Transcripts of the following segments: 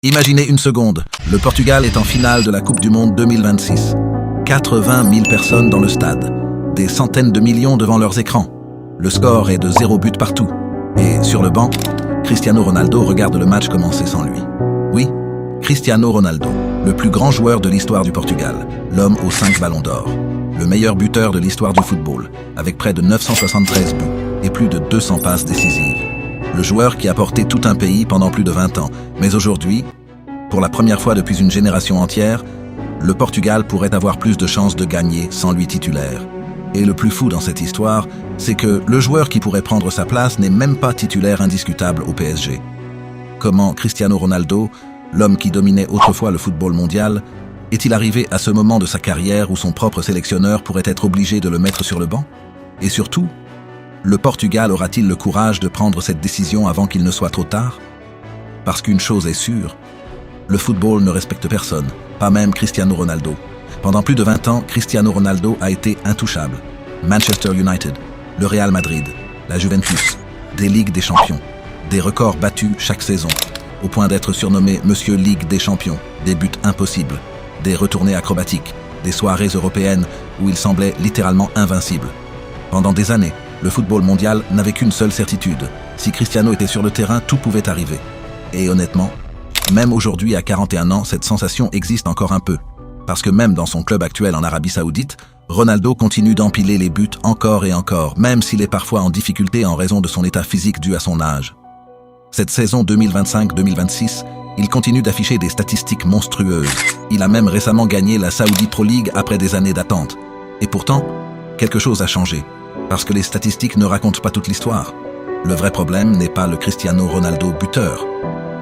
Imaginez une seconde, le Portugal est en finale de la Coupe du Monde 2026. 80 000 personnes dans le stade, des centaines de millions devant leurs écrans. Le score est de 0 but partout. Et sur le banc, Cristiano Ronaldo regarde le match commencer sans lui. Oui, Cristiano Ronaldo, le plus grand joueur de l'histoire du Portugal, l'homme aux 5 ballons d'or, le meilleur buteur de l'histoire du football, avec près de 973 buts et plus de 200 passes décisives. Le joueur qui a porté tout un pays pendant plus de 20 ans. Mais aujourd'hui, pour la première fois depuis une génération entière, le Portugal pourrait avoir plus de chances de gagner sans lui titulaire. Et le plus fou dans cette histoire, c'est que le joueur qui pourrait prendre sa place n'est même pas titulaire indiscutable au PSG. Comment Cristiano Ronaldo, l'homme qui dominait autrefois le football mondial, est-il arrivé à ce moment de sa carrière où son propre sélectionneur pourrait être obligé de le mettre sur le banc? Et surtout, le Portugal aura-t-il le courage de prendre cette décision avant qu'il ne soit trop tard? Parce qu'une chose est sûre, le football ne respecte personne, pas même Cristiano Ronaldo. Pendant plus de 20 ans, Cristiano Ronaldo a été intouchable. Manchester United, le Real Madrid, la Juventus, des Ligues des Champions, des records battus chaque saison, au point d'être surnommé Monsieur Ligue des Champions, des buts impossibles, des retournées acrobatiques, des soirées européennes où il semblait littéralement invincible. Pendant des années, le football mondial n'avait qu'une seule certitude. Si Cristiano était sur le terrain, tout pouvait arriver. Et honnêtement, même aujourd'hui à 41 ans, cette sensation existe encore un peu. Parce que même dans son club actuel en Arabie Saoudite, Ronaldo continue d'empiler les buts encore et encore, même s'il est parfois en difficulté en raison de son état physique dû à son âge. Cette saison 2025-2026, il continue d'afficher des statistiques monstrueuses. Il a même récemment gagné la Saudi Pro League après des années d'attente. Et pourtant, quelque chose a changé. Parce que les statistiques ne racontent pas toute l'histoire. Le vrai problème n'est pas le Cristiano Ronaldo buteur.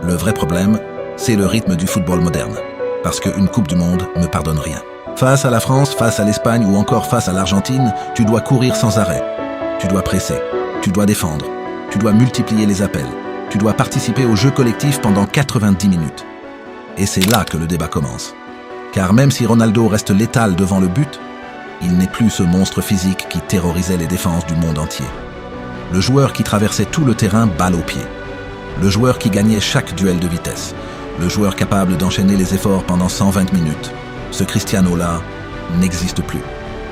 Le vrai problème, c'est le rythme du football moderne. Parce qu'une Coupe du Monde ne pardonne rien. Face à la France, face à l'Espagne ou encore face à l'Argentine, tu dois courir sans arrêt. Tu dois presser. Tu dois défendre. Tu dois multiplier les appels. Tu dois participer au jeu collectif pendant 90 minutes. Et c'est là que le débat commence. Car même si Ronaldo reste létal devant le but, il n'est plus ce monstre physique qui terrorisait les défenses du monde entier. Le joueur qui traversait tout le terrain balle au pied. Le joueur qui gagnait chaque duel de vitesse. Le joueur capable d'enchaîner les efforts pendant 120 minutes. Ce Cristiano-là n'existe plus.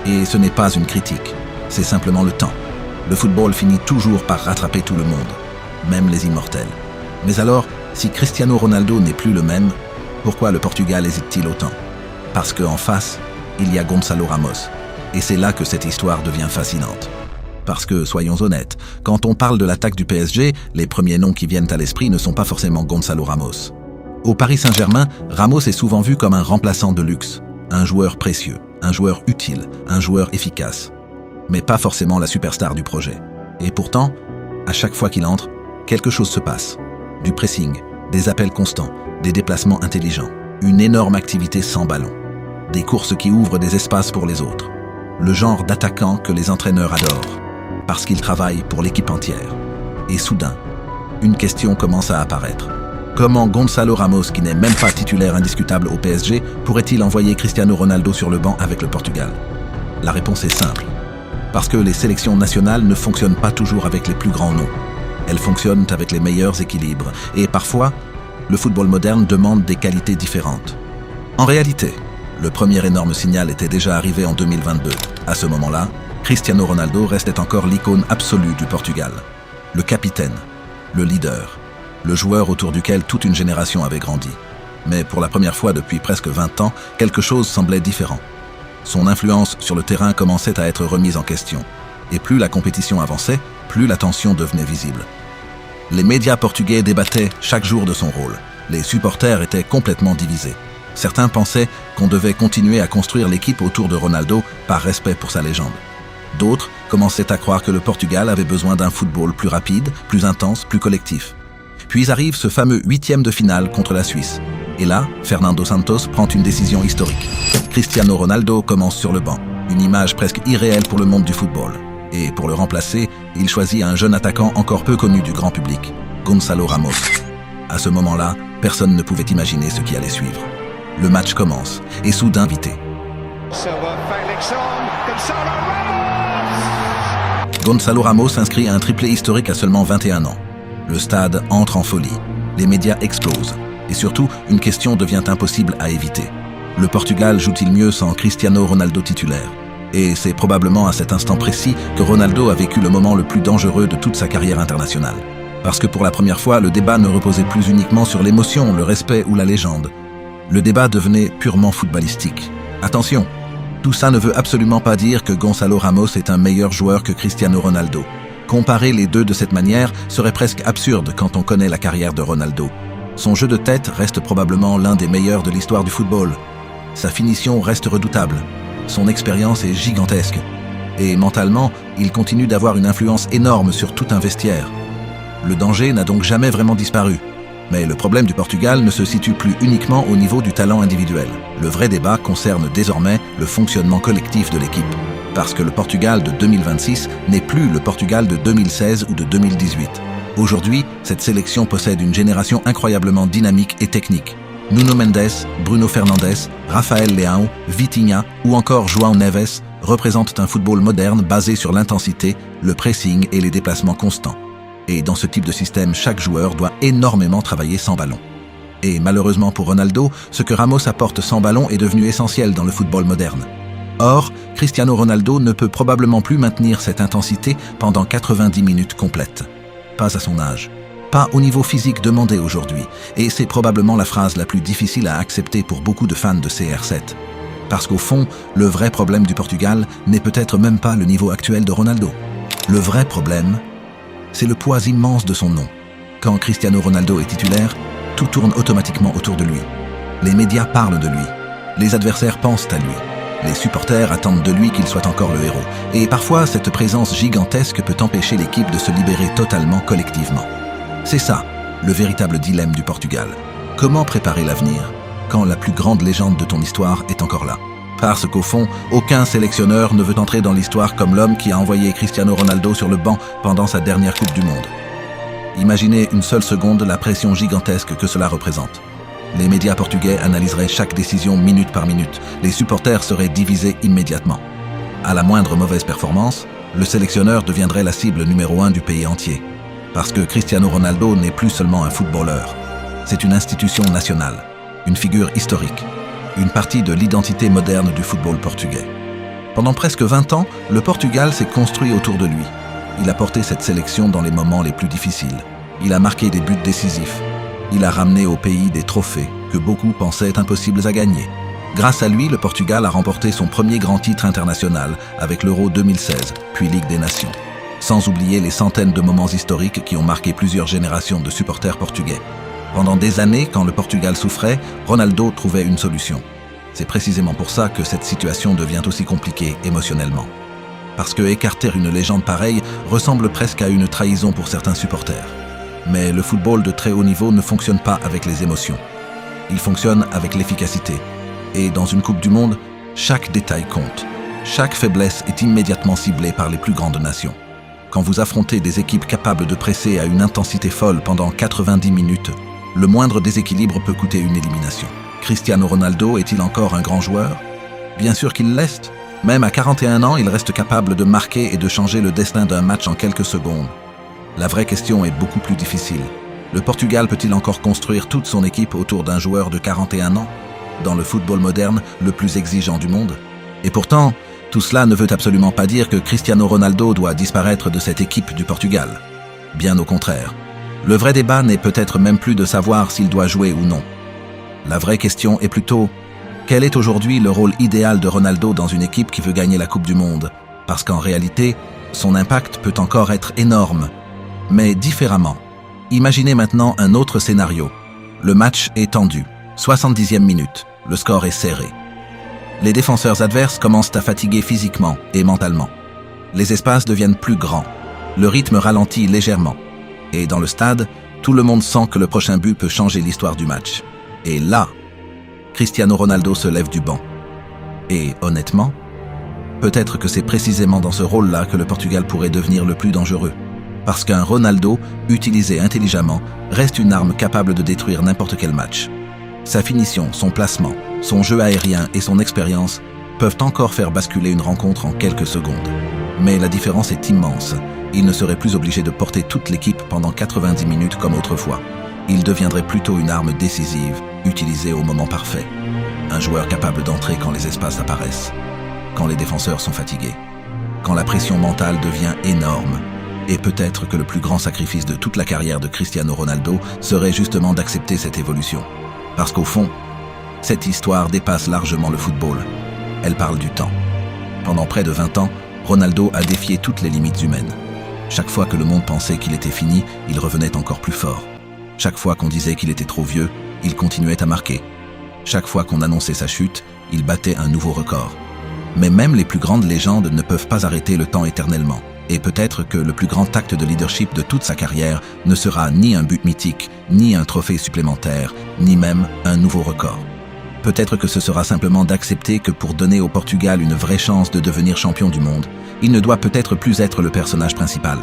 Et ce n'est pas une critique, c'est simplement le temps. Le football finit toujours par rattraper tout le monde, même les immortels. Mais alors, si Cristiano Ronaldo n'est plus le même, pourquoi le Portugal hésite-t-il autant? Parce qu'en face, il y a Gonçalo Ramos. Et c'est là que cette histoire devient fascinante. Parce que, soyons honnêtes, quand on parle de l'attaque du PSG, les premiers noms qui viennent à l'esprit ne sont pas forcément Gonçalo Ramos. Au Paris Saint-Germain, Ramos est souvent vu comme un remplaçant de luxe, un joueur précieux, un joueur utile, un joueur efficace. Mais pas forcément la superstar du projet. Et pourtant, à chaque fois qu'il entre, quelque chose se passe. Du pressing, des appels constants, des déplacements intelligents, une énorme activité sans ballon. Des courses qui ouvrent des espaces pour les autres. Le genre d'attaquant que les entraîneurs adorent, parce qu'ils travaillent pour l'équipe entière. Et soudain, une question commence à apparaître. Comment Gonçalo Ramos, qui n'est même pas titulaire indiscutable au PSG, pourrait-il envoyer Cristiano Ronaldo sur le banc avec le Portugal? La réponse est simple. Parce que les sélections nationales ne fonctionnent pas toujours avec les plus grands noms. Elles fonctionnent avec les meilleurs équilibres. Et parfois, le football moderne demande des qualités différentes. En réalité, le premier énorme signal était déjà arrivé en 2022. À ce moment-là, Cristiano Ronaldo restait encore l'icône absolue du Portugal. Le capitaine, le leader, le joueur autour duquel toute une génération avait grandi. Mais pour la première fois depuis presque 20 ans, quelque chose semblait différent. Son influence sur le terrain commençait à être remise en question. Et plus la compétition avançait, plus la tension devenait visible. Les médias portugais débattaient chaque jour de son rôle. Les supporters étaient complètement divisés. Certains pensaient qu'on devait continuer à construire l'équipe autour de Ronaldo par respect pour sa légende. D'autres commençaient à croire que le Portugal avait besoin d'un football plus rapide, plus intense, plus collectif. Puis arrive ce fameux 8e de finale contre la Suisse. Et là, Fernando Santos prend une décision historique. Cristiano Ronaldo commence sur le banc, une image presque irréelle pour le monde du football. Et pour le remplacer, il choisit un jeune attaquant encore peu connu du grand public, Gonçalo Ramos. À ce moment-là, personne ne pouvait imaginer ce qui allait suivre. Le match commence, et soudain vité. Gonçalo Ramos inscrit un triplé historique à seulement 21 ans. Le stade entre en folie. Les médias explosent. Et surtout, une question devient impossible à éviter. Le Portugal joue-t-il mieux sans Cristiano Ronaldo titulaire? Et c'est probablement à cet instant précis que Ronaldo a vécu le moment le plus dangereux de toute sa carrière internationale. Parce que pour la première fois, le débat ne reposait plus uniquement sur l'émotion, le respect ou la légende. Le débat devenait purement footballistique. Attention, tout ça ne veut absolument pas dire que Gonçalo Ramos est un meilleur joueur que Cristiano Ronaldo. Comparer les deux de cette manière serait presque absurde quand on connaît la carrière de Ronaldo. Son jeu de tête reste probablement l'un des meilleurs de l'histoire du football. Sa finition reste redoutable. Son expérience est gigantesque. Et mentalement, il continue d'avoir une influence énorme sur tout un vestiaire. Le danger n'a donc jamais vraiment disparu. Mais le problème du Portugal ne se situe plus uniquement au niveau du talent individuel. Le vrai débat concerne désormais le fonctionnement collectif de l'équipe. Parce que le Portugal de 2026 n'est plus le Portugal de 2016 ou de 2018. Aujourd'hui, cette sélection possède une génération incroyablement dynamique et technique. Nuno Mendes, Bruno Fernandes, Rafael Leão, Vitinha ou encore João Neves représentent un football moderne basé sur l'intensité, le pressing et les déplacements constants. Et dans ce type de système, chaque joueur doit énormément travailler sans ballon. Et malheureusement pour Ronaldo, ce que Ramos apporte sans ballon est devenu essentiel dans le football moderne. Or, Cristiano Ronaldo ne peut probablement plus maintenir cette intensité pendant 90 minutes complètes. Pas à son âge. Pas au niveau physique demandé aujourd'hui. Et c'est probablement la phrase la plus difficile à accepter pour beaucoup de fans de CR7. Parce qu'au fond, le vrai problème du Portugal n'est peut-être même pas le niveau actuel de Ronaldo. Le vrai problème, c'est le poids immense de son nom. Quand Cristiano Ronaldo est titulaire, tout tourne automatiquement autour de lui. Les médias parlent de lui. Les adversaires pensent à lui. Les supporters attendent de lui qu'il soit encore le héros. Et parfois, cette présence gigantesque peut empêcher l'équipe de se libérer totalement collectivement. C'est ça, le véritable dilemme du Portugal. Comment préparer l'avenir quand la plus grande légende de ton histoire est encore là? Parce qu'au fond, aucun sélectionneur ne veut entrer dans l'histoire comme l'homme qui a envoyé Cristiano Ronaldo sur le banc pendant sa dernière Coupe du Monde. Imaginez une seule seconde la pression gigantesque que cela représente. Les médias portugais analyseraient chaque décision minute par minute. Les supporters seraient divisés immédiatement. À la moindre mauvaise performance, le sélectionneur deviendrait la cible numéro 1 du pays entier. Parce que Cristiano Ronaldo n'est plus seulement un footballeur. C'est une institution nationale, une figure historique, une partie de l'identité moderne du football portugais. Pendant presque 20 ans, le Portugal s'est construit autour de lui. Il a porté cette sélection dans les moments les plus difficiles. Il a marqué des buts décisifs. Il a ramené au pays des trophées que beaucoup pensaient impossibles à gagner. Grâce à lui, le Portugal a remporté son premier grand titre international avec l'Euro 2016, puis Ligue des Nations. Sans oublier les centaines de moments historiques qui ont marqué plusieurs générations de supporters portugais. Pendant des années, quand le Portugal souffrait, Ronaldo trouvait une solution. C'est précisément pour ça que cette situation devient aussi compliquée émotionnellement. Parce que écarter une légende pareille ressemble presque à une trahison pour certains supporters. Mais le football de très haut niveau ne fonctionne pas avec les émotions. Il fonctionne avec l'efficacité. Et dans une Coupe du Monde, chaque détail compte. Chaque faiblesse est immédiatement ciblée par les plus grandes nations. Quand vous affrontez des équipes capables de presser à une intensité folle pendant 90 minutes, le moindre déséquilibre peut coûter une élimination. Cristiano Ronaldo est-il encore un grand joueur? Bien sûr qu'il l'est. Même à 41 ans, il reste capable de marquer et de changer le destin d'un match en quelques secondes. La vraie question est beaucoup plus difficile. Le Portugal peut-il encore construire toute son équipe autour d'un joueur de 41 ans, dans le football moderne le plus exigeant du monde? Et pourtant, tout cela ne veut absolument pas dire que Cristiano Ronaldo doit disparaître de cette équipe du Portugal. Bien au contraire. Le vrai débat n'est peut-être même plus de savoir s'il doit jouer ou non. La vraie question est plutôt, quel est aujourd'hui le rôle idéal de Ronaldo dans une équipe qui veut gagner la Coupe du Monde? Parce qu'en réalité, son impact peut encore être énorme, mais différemment. Imaginez maintenant un autre scénario. Le match est tendu, 70e minute, le score est serré. Les défenseurs adverses commencent à fatiguer physiquement et mentalement. Les espaces deviennent plus grands, le rythme ralentit légèrement. Et dans le stade, tout le monde sent que le prochain but peut changer l'histoire du match. Et là, Cristiano Ronaldo se lève du banc. Et honnêtement, peut-être que c'est précisément dans ce rôle-là que le Portugal pourrait devenir le plus dangereux. Parce qu'un Ronaldo, utilisé intelligemment, reste une arme capable de détruire n'importe quel match. Sa finition, son placement, son jeu aérien et son expérience peuvent encore faire basculer une rencontre en quelques secondes. Mais la différence est immense. Il ne serait plus obligé de porter toute l'équipe pendant 90 minutes comme autrefois. il deviendrait plutôt une arme décisive, utilisée au moment parfait. Un joueur capable d'entrer quand les espaces apparaissent, quand les défenseurs sont fatigués, quand la pression mentale devient énorme. Et peut-être que le plus grand sacrifice de toute la carrière de Cristiano Ronaldo serait justement d'accepter cette évolution. Parce qu'au fond, cette histoire dépasse largement le football. Elle parle du temps. Pendant près de 20 ans, Ronaldo a défié toutes les limites humaines. Chaque fois que le monde pensait qu'il était fini, il revenait encore plus fort. Chaque fois qu'on disait qu'il était trop vieux, il continuait à marquer. Chaque fois qu'on annonçait sa chute, il battait un nouveau record. Mais même les plus grandes légendes ne peuvent pas arrêter le temps éternellement. Et peut-être que le plus grand acte de leadership de toute sa carrière ne sera ni un but mythique, ni un trophée supplémentaire, ni même un nouveau record. Peut-être que ce sera simplement d'accepter que pour donner au Portugal une vraie chance de devenir champion du monde, il ne doit peut-être plus être le personnage principal.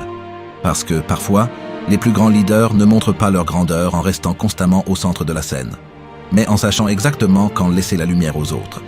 Parce que, parfois, les plus grands leaders ne montrent pas leur grandeur en restant constamment au centre de la scène, mais en sachant exactement quand laisser la lumière aux autres.